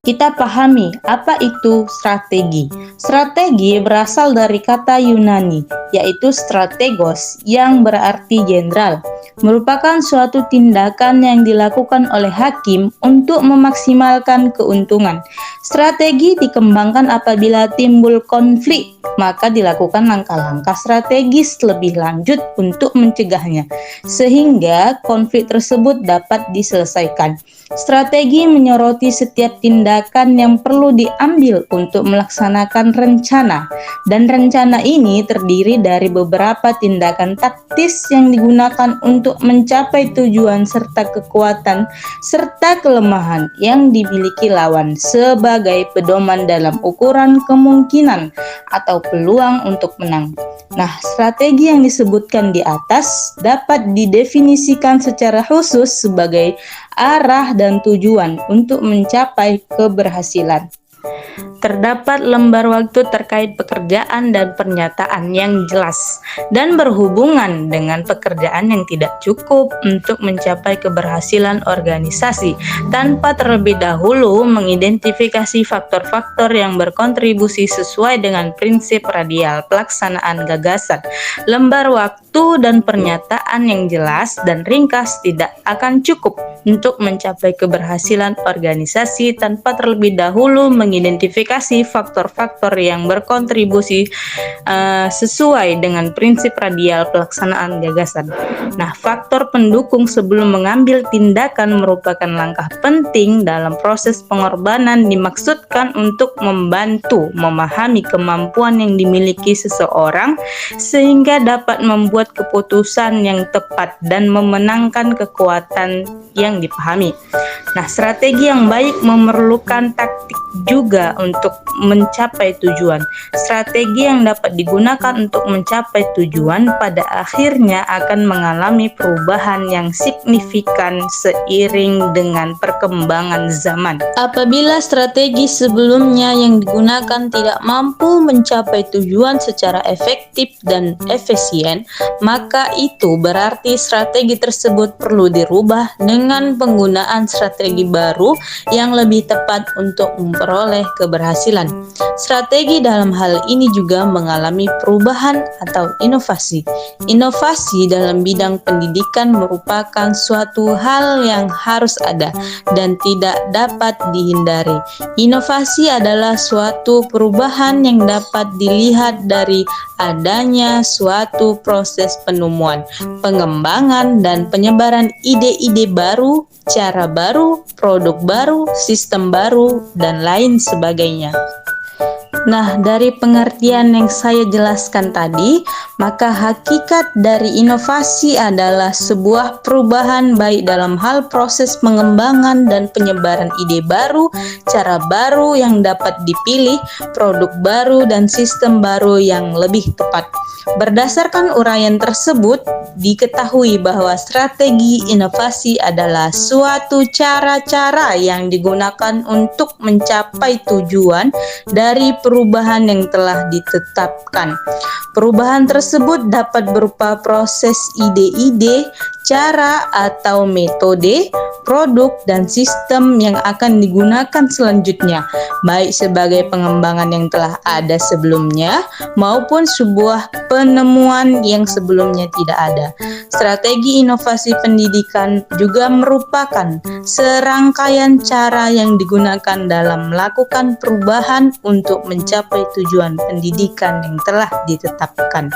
Kita pahami apa itu strategi. Strategi berasal dari kata Yunani, yaitu strategos, yang berarti jenderal, merupakan suatu tindakan yang dilakukan oleh hakim untuk memaksimalkan keuntungan. Strategi dikembangkan apabila timbul konflik, maka dilakukan langkah-langkah strategis lebih lanjut untuk mencegahnya, sehingga konflik tersebut dapat diselesaikan. Strategi menyoroti setiap tindakan yang perlu diambil untuk melaksanakan rencana, dan rencana ini terdiri dari beberapa tindakan taktis yang digunakan untuk mencapai tujuan serta kekuatan serta kelemahan yang dimiliki lawan sebagai pedoman dalam ukuran kemungkinan atau peluang untuk menang. Nah, strategi yang disebutkan di atas dapat didefinisikan secara khusus sebagai arah dan tujuan untuk mencapai keberhasilan. Terdapat lembar waktu terkait pekerjaan dan pernyataan yang jelas dan berhubungan dengan pekerjaan yang tidak cukup untuk mencapai keberhasilan organisasi tanpa terlebih dahulu mengidentifikasi faktor-faktor yang berkontribusi sesuai dengan prinsip radial pelaksanaan gagasan. Lembar waktu dan pernyataan yang jelas dan ringkas tidak akan cukup untuk mencapai keberhasilan organisasi tanpa terlebih dahulu mengidentifikasi faktor-faktor yang berkontribusi sesuai dengan prinsip radial pelaksanaan gagasan. Nah, faktor pendukung sebelum mengambil tindakan merupakan langkah penting dalam proses pengorbanan, dimaksudkan untuk membantu memahami kemampuan yang dimiliki seseorang sehingga dapat membuat keputusan yang tepat dan memenangkan kekuatan yang dipahami. Nah, strategi yang baik memerlukan taktik juga untuk mencapai tujuan. Strategi yang dapat digunakan untuk mencapai tujuan pada akhirnya akan mengalami perubahan yang signifikan seiring dengan perkembangan zaman. Apabila strategi sebelumnya yang digunakan tidak mampu mencapai tujuan secara efektif dan efisien, maka itu berarti strategi tersebut perlu dirubah dengan penggunaan strategi baru yang lebih tepat untuk memperoleh keberhasilan. Strategi dalam hal ini juga mengalami perubahan atau inovasi. Inovasi dalam bidang pendidikan merupakan suatu hal yang harus ada dan tidak dapat dihindari. Inovasi adalah suatu perubahan yang dapat dilihat dari adanya suatu proses penemuan, pengembangan, dan penyebaran ide-ide baru, cara baru, produk baru, sistem baru, dan lain sebagainya. Nah, dari pengertian yang saya jelaskan tadi, maka hakikat dari inovasi adalah sebuah perubahan baik dalam hal proses pengembangan dan penyebaran ide baru, cara baru yang dapat dipilih, produk baru, dan sistem baru yang lebih tepat. Berdasarkan uraian tersebut, diketahui bahwa strategi inovasi adalah suatu cara-cara yang digunakan untuk mencapai tujuan dari perubahan yang telah ditetapkan. Perubahan tersebut dapat berupa proses ide-ide, cara atau metode, produk, dan sistem yang akan digunakan selanjutnya, baik sebagai pengembangan yang telah ada sebelumnya maupun sebuah penemuan yang sebelumnya tidak ada. Strategi inovasi pendidikan juga merupakan serangkaian cara yang digunakan dalam melakukan perubahan untuk mencapai tujuan pendidikan yang telah ditetapkan.